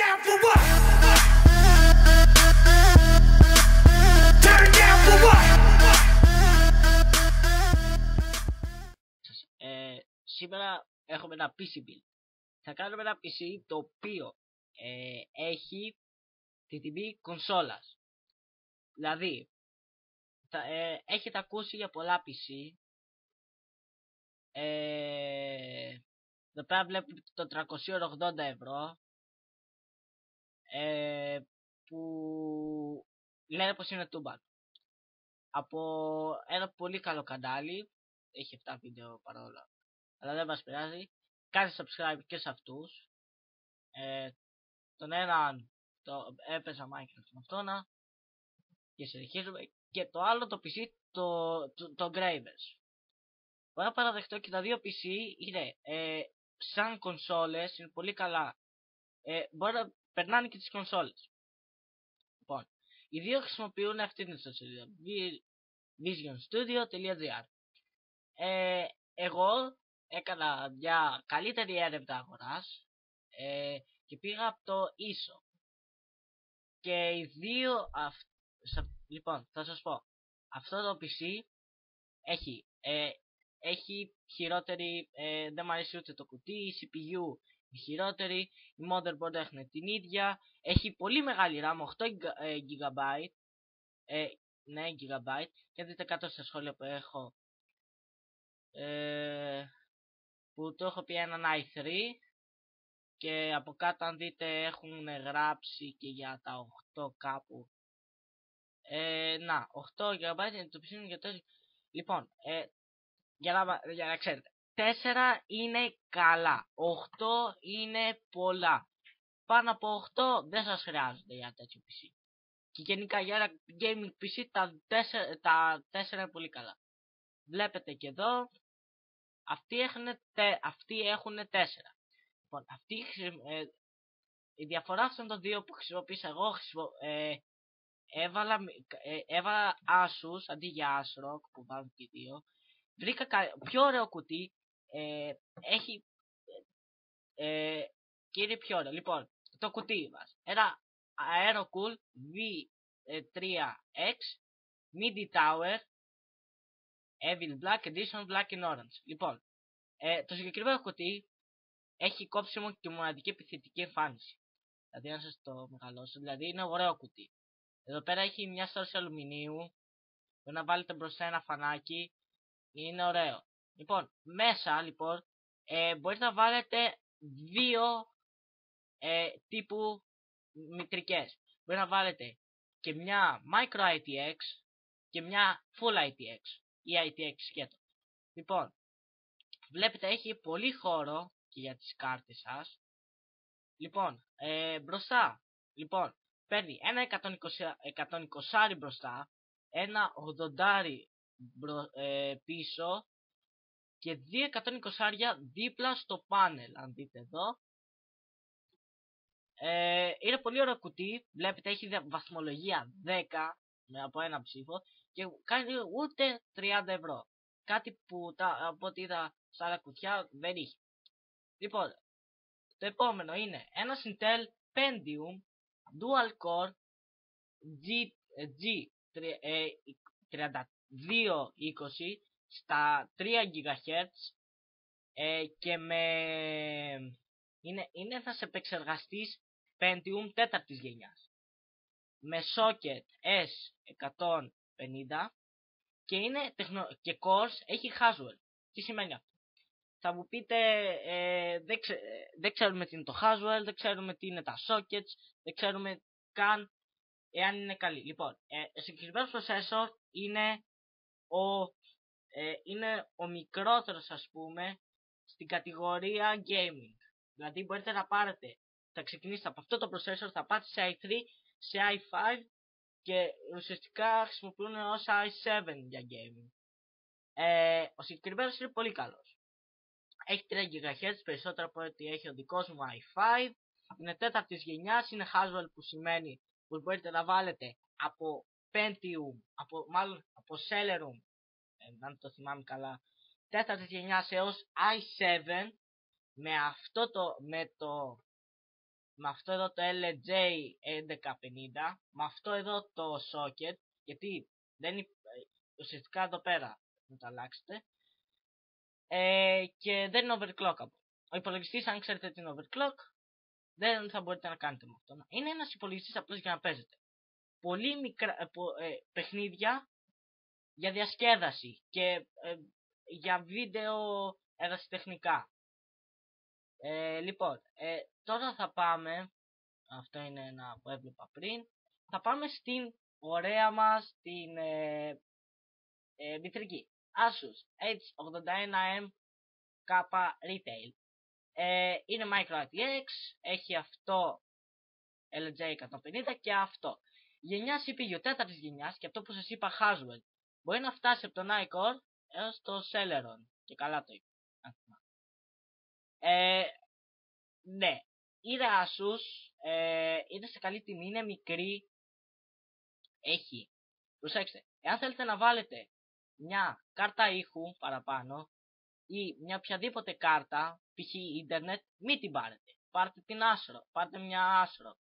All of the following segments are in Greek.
down for what? Turn down for what? Σήμερα έχουμε ένα PC build. Θα κάνουμε ένα PC το οποίο έχει τη τιμή κονσόλας. Δηλαδή, έχετε ακούσει για πολλά PC. Εδώ πέρα βλέπετε το 380 ευρώ που λένε πως είναι τούμπαν. Από ένα πολύ καλό κανάλι, έχει 7 βίντεο παρόλα, αλλά δεν μας πειράζει. Κάντε subscribe και σε αυτούς. Τον έναν το έπαιζα Minecraft με αυτόνα και συνεχίζουμε, και το άλλο το PC το Gravers. Μπορώ να παραδεχτώ και τα δύο PC είναι σαν κονσόλες, είναι πολύ καλά. Μπορεί να περνάνε και τις κονσόλες. Λοιπόν, οι δύο χρησιμοποιούν αυτή την ιστοσελίδα visionstudio.gr. Εγώ έκανα μια καλύτερη έρευνα αγοράς και πήγα από το ISO. Και οι δύο λοιπόν, θα σας πω, αυτό το PC έχει χειρότερη, δεν μου αρέσει ούτε το κουτί, η CPU η χειρότερη, η motherboard έχουν την ίδια, έχει πολύ μεγάλη RAM, 8 GB, ναι, GB, και δείτε κάτω στα σχόλια που έχω, που το έχω πει έναν i3, και από κάτω αν δείτε έχουν γράψει και για τα 8 κάπου. Να, 8 GB είναι το PC για το. Λοιπόν, για να ξέρετε, 4 είναι καλά, 8 είναι πολλά. Πάνω από 8 δεν σας χρειάζονται για τέτοιο PC. Και γενικά για ένα gaming PC τα 4 είναι πολύ καλά. Βλέπετε και εδώ, αυτοί έχουν 4. Λοιπόν, η διαφορά αυτών των δύο που χρησιμοποίησα εγώ, έβαλα Asus αντί για ASRock που βάλουν και δύο. Βρήκα πιο ωραίο κουτί, και είναι πιο ωραίο. Λοιπόν, το κουτί μας, ένα Aerocool V3X Midi Tower Evil Black Edition Black and Orange. Λοιπόν, το συγκεκριμένο κουτί έχει κόψιμο και μοναδική επιθετική εμφάνιση. Δηλαδή, αν σας το μεγαλώσω, δηλαδή είναι ωραίο κουτί. Εδώ πέρα έχει μια στρώση αλουμινίου, μπορεί να βάλετε μπροστά ένα φανάκι, είναι ωραίο. Λοιπόν, μέσα λοιπόν μπορείτε να βάλετε δύο τύπου μητρικές. Μπορείτε να βάλετε και μια Micro ITX και μια Full ITX ή ITX σκέτο. Λοιπόν, βλέπετε έχει πολύ χώρο και για τις κάρτες σας. Λοιπόν, μπροστά, λοιπόν, παίρνει ένα 120 μπροστά, ένα 80 πίσω και 2 120 δίπλα στο πάνελ, αν δείτε εδώ. Είναι πολύ ωραίο κουτί, βλέπετε έχει βαθμολογία 10 από ένα ψήφο και κάνει ούτε 30 ευρώ. Κάτι που από ό,τι είδα στα άλλα κουτιά δεν είχε. Λοιπόν, το επόμενο είναι ένα Intel Pentium Dual Core G3220 στα 3 GHz και είναι ένας επεξεργαστής Pentium 4ης γενιάς με socket S150 και και cores έχει Haswell. Τι σημαίνει αυτό? Θα μου πείτε δεν ξέρουμε τι είναι το Haswell, δεν ξέρουμε τι είναι τα sockets, δεν ξέρουμε καν εάν είναι καλή. Λοιπόν, ο συγκεκριμένος processor είναι ο μικρότερος, ας πούμε, στην κατηγορία gaming. Δηλαδή μπορείτε να πάρετε, θα ξεκινήσετε από αυτό το processor, θα πάτε σε i3, σε i5 και ουσιαστικά χρησιμοποιούν ως i7 για gaming. Ο συγκεκριμένος είναι πολύ καλός. Έχει 3 GHz περισσότερο από ό,τι έχει ο δικός μου i5. Είναι 4ης γενιάς, είναι Haswell που σημαίνει πως μπορείτε να βάλετε από Pentium, από Celeron, αν το θυμάμαι καλά, 4ης γενιάς έως i7 με με αυτό εδώ το LJ1150, με αυτό εδώ το socket, γιατί ουσιαστικά εδώ πέρα να το αλλάξετε, και δεν είναι overclockable. Ο υπολογιστής, αν ξέρετε τι είναι overclock, δεν θα μπορείτε να κάνετε με αυτό. Είναι ένας υπολογιστής απλώς για να παίζετε πολύ μικρά παιχνίδια για διασκέδαση και για βίντεο ερασιτεχνικά. Λοιπόν, τώρα θα πάμε, αυτό είναι ένα που έβλεπα πριν, θα πάμε στην ωραία μας την μητρική Asus H81M K Retail. Είναι Micro ATX, έχει αυτό LJ150 και αυτό. Γενιά CPU τέταρτης γενιάς, και αυτό που σας είπα Haswell, μπορεί να φτάσει από τον iCore έως το Celeron. Και καλά το είπα. Ναι, είναι Asus, είναι σε καλή τιμή, είναι μικρή, έχει. Προσέξτε, εάν θέλετε να βάλετε μια κάρτα ήχου παραπάνω ή μια οποιαδήποτε κάρτα, π.χ. ίντερνετ, μην την πάρετε. Πάρτε την Astro, πάρτε μια Astro.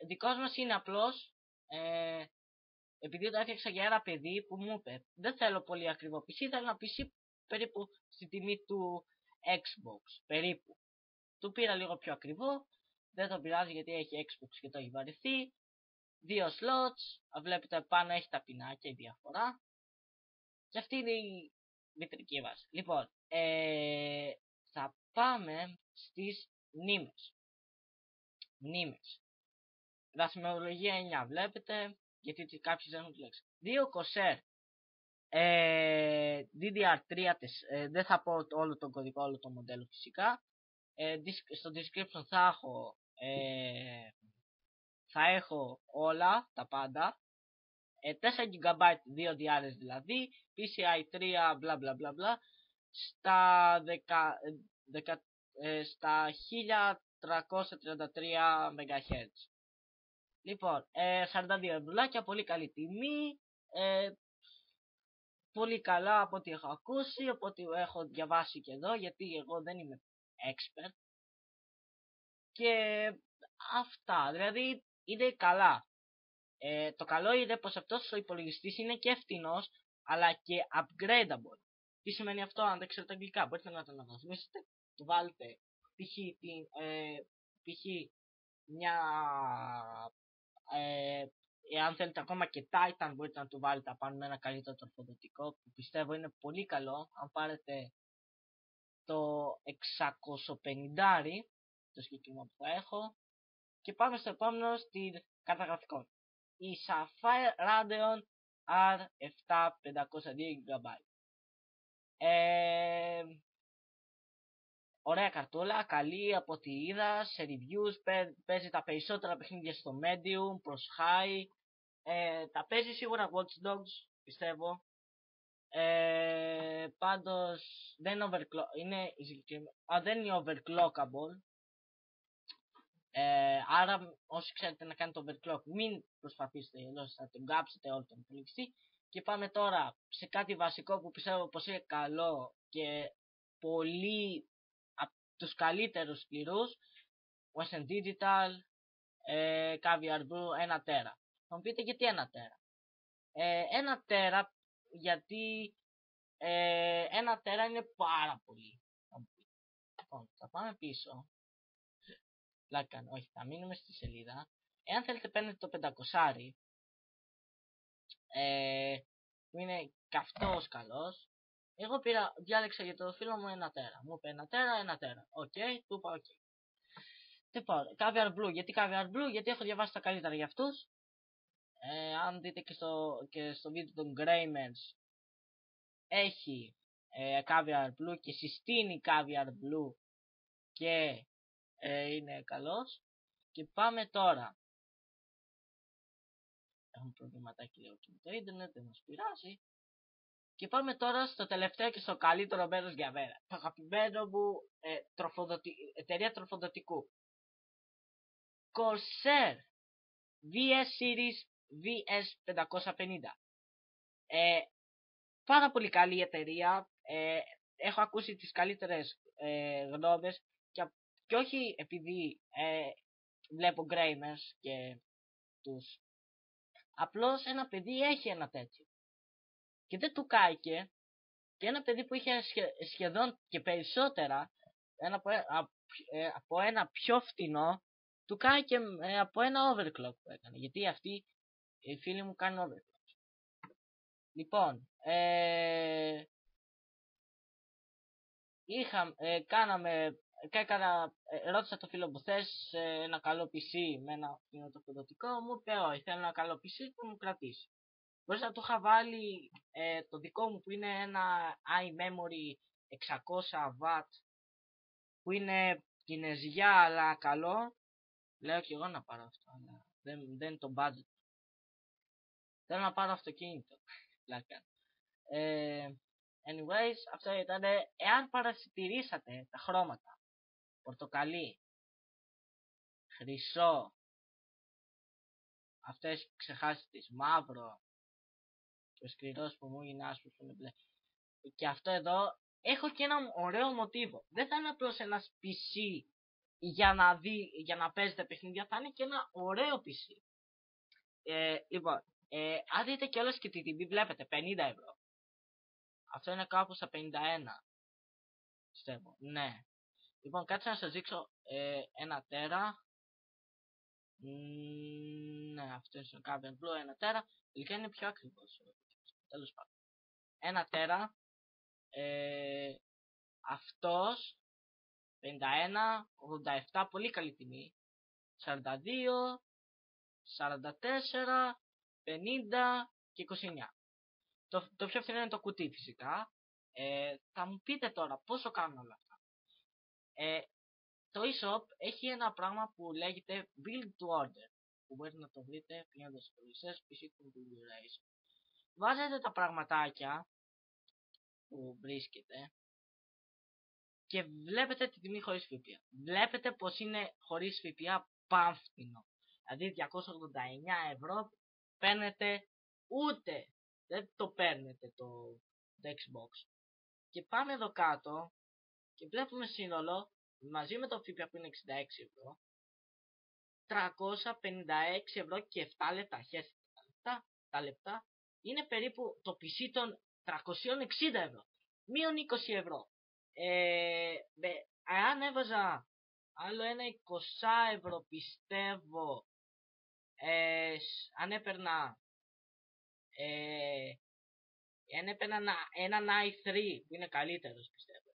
Δικός μας είναι απλώς, επειδή το έφτιαξα για ένα παιδί που μου είπε, δεν θέλω πολύ ακριβό PC, θέλω ένα PC περίπου στη τιμή του Xbox, περίπου. Του πήρα λίγο πιο ακριβό, δεν τον πειράζει γιατί έχει Xbox και το έχει βαρεθεί. 2 slots, βλέπετε πάνω έχει τα πινάκια, η διαφορά. Και αυτή είναι η μητρική βάση. Λοιπόν, θα πάμε στις μνήμες. Βαθμολογία 9, βλέπετε, γιατί κάποιοι δεν έχουν τη λέξη. 2 Corsair DDR3, δεν θα πω όλο τον κωδικό, όλο το μοντέλο φυσικά. Στο description θα έχω όλα, τα πάντα. 4 GB 2 διάρες δηλαδή, PCI 3 μπλα μπλα μπλα μπλα, στα 1333 MHz. Λοιπόν, 42 ευρουλάκια, πολύ καλή τιμή, πολύ καλά από ό,τι έχω ακούσει, από ό,τι έχω διαβάσει και εδώ, γιατί εγώ δεν είμαι expert. Και αυτά, δηλαδή είναι καλά. Το καλό είναι πως αυτός ο υπολογιστής είναι και φτηνός, αλλά και upgradable. Τι σημαίνει αυτό? Αν δεν ξέρετε αγγλικά, μπορείτε να το αναβαθμίσετε, του βάλετε π.χ. μια, εάν θέλετε ακόμα και Titan, μπορείτε να του βάλετε απάνω με ένα καλύτερο τροφοδοτικό, που πιστεύω είναι πολύ καλό. Αν πάρετε το 650, το συγκεκριμένο που θα έχω. Και πάμε στο επόμενο, στην κάρτα γραφικών. Η Sapphire Radeon R7 502 GB. Ωραία καρτούλα, καλή από ό,τι είδα σε reviews, παίζει τα περισσότερα παιχνίδια στο medium προς high. Τα παίζει σίγουρα Watch Dogs, πιστεύω. Πάντως δεν είναι overclockable. Άρα όσοι ξέρετε να κάνετε overclock, μην προσπαθήσετε, αλλιώς θα τον κάψετε όλο τον υπολογιστή. Και πάμε τώρα σε κάτι βασικό που πιστεύω πως είναι καλό και πολύ από τους καλύτερους σκληρούς. Western Digital Caviar Blue 1 τέρα. Θα μου πείτε γιατί 1 τέρα? 1 τέρα γιατί 1 τέρα είναι πάρα πολύ. Λοιπόν, θα πάμε πίσω. Όχι, θα μείνουμε στη σελίδα. Εάν θέλετε παίρνετε το 500, που είναι καυτός καλός. Εγώ διάλεξα για το φίλο μου 1 τέρα. Μου είπε 1 τέρα, 1 τέρα. Οκ, του είπα οκ. Λοιπόν, Caviar Blue. Γιατί Caviar Blue? Γιατί έχω διαβάσει τα καλύτερα για αυτούς. Αν δείτε και στο βίντεο των Graymers, έχει Caviar Blue και συστήνει Caviar Blue και είναι καλός. Και πάμε τώρα. Έχουμε προβληματάκι λίγο και με το ίντερνετ, δεν μας πειράζει. Και πάμε τώρα στο τελευταίο και στο καλύτερο μέρος για μένα. Το αγαπημένο μου εταιρεία τροφοδοτικού. Corsair VS Series VS550. Πάρα πολύ καλή εταιρεία. Έχω ακούσει τις καλύτερες γνώμες και Και όχι επειδή βλέπω gamers και τους. Απλώς ένα παιδί έχει ένα τέτοιο. Και δεν του κάηκε. Και ένα παιδί που είχε σχεδόν και περισσότερα από ένα πιο φτηνό, του κάηκε από ένα overclock που έκανε. Γιατί αυτοί οι φίλοι μου κάνουν overclock. Λοιπόν, ρώτησα το φίλο μου, θες ένα καλό PC με ένα φθηνοτοκοδοτικό, μου είπε όχι, θέλω ένα καλό PC που μου κρατήσει. Μπορείς να το είχα βάλει το δικό μου που είναι ένα iMemory 600W που είναι κινεζιά αλλά καλό. Λέω και εγώ να πάρω αυτό, αλλά δεν είναι το budget. Θέλω να πάρω αυτοκίνητο. Anyways, αυτό ήταν. Εάν παρατηρήσατε τα χρώματα πορτοκαλί, χρυσό, αυτές ξεχάσεις τις μαύρο, ο σκληρός που μου είναι άσπρος που είναι μπλε, και αυτό εδώ, έχω και ένα ωραίο μοτίβο. Δεν θα είναι απλώς ένας PC για να παίζετε παιχνίδια, θα είναι και ένα ωραίο PC. Λοιπόν, αν δείτε κιόλας και τη τιμή, βλέπετε 50 ευρώ. Αυτό είναι κάπου στα 51. Πιστεύω, ναι. Λοιπόν, κάτσε να σας δείξω 1 τέρα. Ναι, αυτό είναι στο Cabin Blue, 1 τέρα. Τελικά είναι πιο ακριβώς. Τέλος πάντων. 1 τέρα. Αυτός 51, 87, πολύ καλή τιμή. 42, 44, 50 και 29. Το πιο φθηνό είναι το κουτί φυσικά. Θα μου πείτε τώρα πόσο κάνουν όλα αυτά. Το eShop έχει ένα πράγμα που λέγεται Build to Order, που μπορείτε να το βρείτε πηγαίνοντας στους υπολογιστές, PC Configuration. Βάζετε τα πραγματάκια που βρίσκεται και βλέπετε τη τιμή χωρίς ΦΠΑ. Βλέπετε πως είναι χωρίς ΦΠΑ πανφθηνό. Δηλαδή 289 ευρώ παίρνετε, ούτε δεν το παίρνετε το Xbox. Και πάμε εδώ κάτω και βλέπουμε σύνολο μαζί με το ΦΠΑ που είναι 66 ευρώ, 356 ευρώ και 7 λεπτά. Χαίρετε τα λεπτά. Είναι περίπου το PC των 360 ευρώ. Μείον 20 ευρώ. Αν έβαζα άλλο ένα 20 ευρώ, πιστεύω, αν έπαιρνα έναν i3 που είναι καλύτερος, πιστεύω,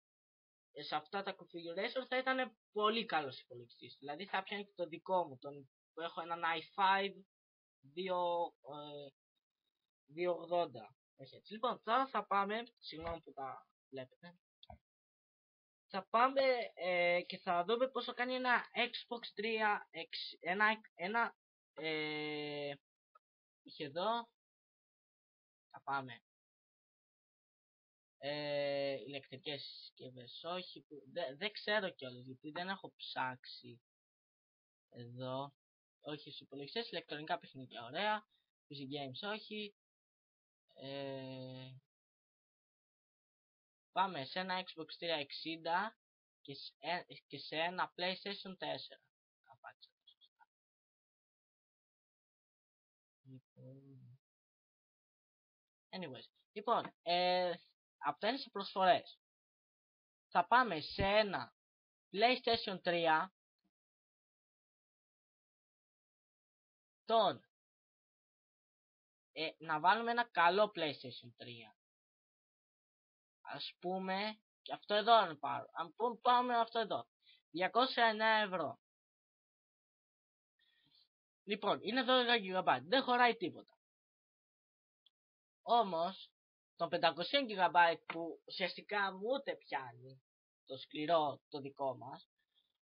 σε αυτά τα configuration θα ήταν πολύ καλός υπολογιστής. Δηλαδή θα πιάνει και το δικό μου, που έχω έναν i5 280. Λοιπόν, τώρα θα πάμε, συγγνώμη που τα βλέπετε, θα πάμε και θα δούμε πόσο κάνει ένα Xbox 3, είχε εδώ, θα πάμε ηλεκτρικές συσκευές, όχι, δεν ξέρω κιόλας γιατί δεν έχω ψάξει εδώ, όχι στους υπολογιστές, ηλεκτρονικά παιχνίδια ωραία, PC games όχι, πάμε σε ένα Xbox 360 και σε ένα PlayStation 4. Anyways, λοιπόν, αυτά είναι σε προσφορές. Θα πάμε σε ένα PlayStation 3 να βάλουμε ένα καλό PlayStation 3. Ας πούμε, και αυτό εδώ να πάρω. Αν πάμε αυτό εδώ, 209 ευρώ. Λοιπόν, είναι 12 GB, δεν χωράει τίποτα. Όμως, το 500 GB που ουσιαστικά μου ούτε πιάνει, το σκληρό το δικό μας,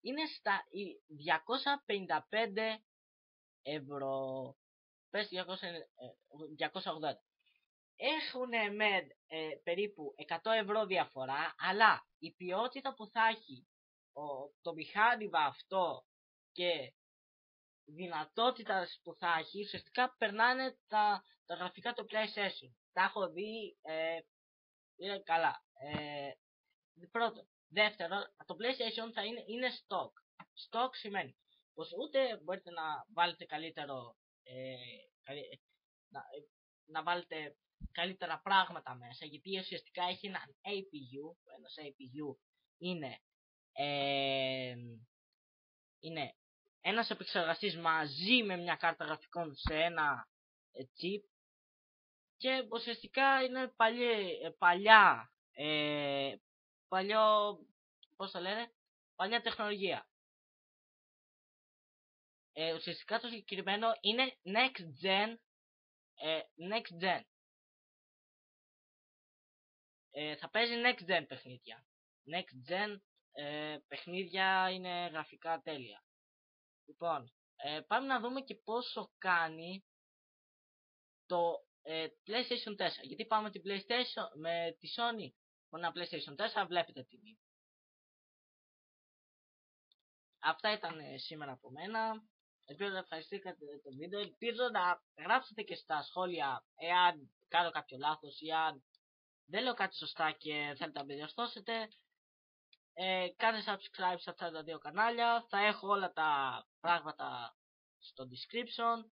είναι στα 255 ευρώ. Πες 280. Έχουν περίπου 100 ευρώ διαφορά, αλλά η ποιότητα που θα έχει το μηχάνημα αυτό και δυνατότητα που θα έχει, ουσιαστικά περνάνε τα γραφικά του PlayStation. Τα έχω δει, είναι καλά. Πρώτον, Δεύτερον, το PlayStation θα είναι stock. Stock σημαίνει πως ούτε μπορείτε να βάλετε καλύτερο, να βάλετε καλύτερα πράγματα μέσα, γιατί ουσιαστικά έχει έναν APU. Ένας APU είναι ένας επεξεργαστής μαζί με μια κάρτα γραφικών σε ένα chip, και ουσιαστικά είναι παλιά τεχνολογία. Ουσιαστικά το συγκεκριμένο είναι next gen. Θα παίζει next gen παιχνίδια. Next gen παιχνίδια είναι γραφικά τέλεια. Λοιπόν, πάμε να δούμε και πόσο κάνει το PlayStation 4. Γιατί πάμε με τη Sony με ένα PlayStation 4, βλέπετε τιμή. Αυτά ήταν σήμερα από μένα. Ελπίζω να ευχαριστήκατε το βίντεο. Ελπίζω να γράψετε και στα σχόλια εάν κάνω κάποιο λάθος ή αν δεν λέω κάτι σωστά και θέλετε να με διορθώσετε. Κάντε subscribe σε αυτά τα δύο κανάλια. Θα έχω όλα τα πράγματα στο description.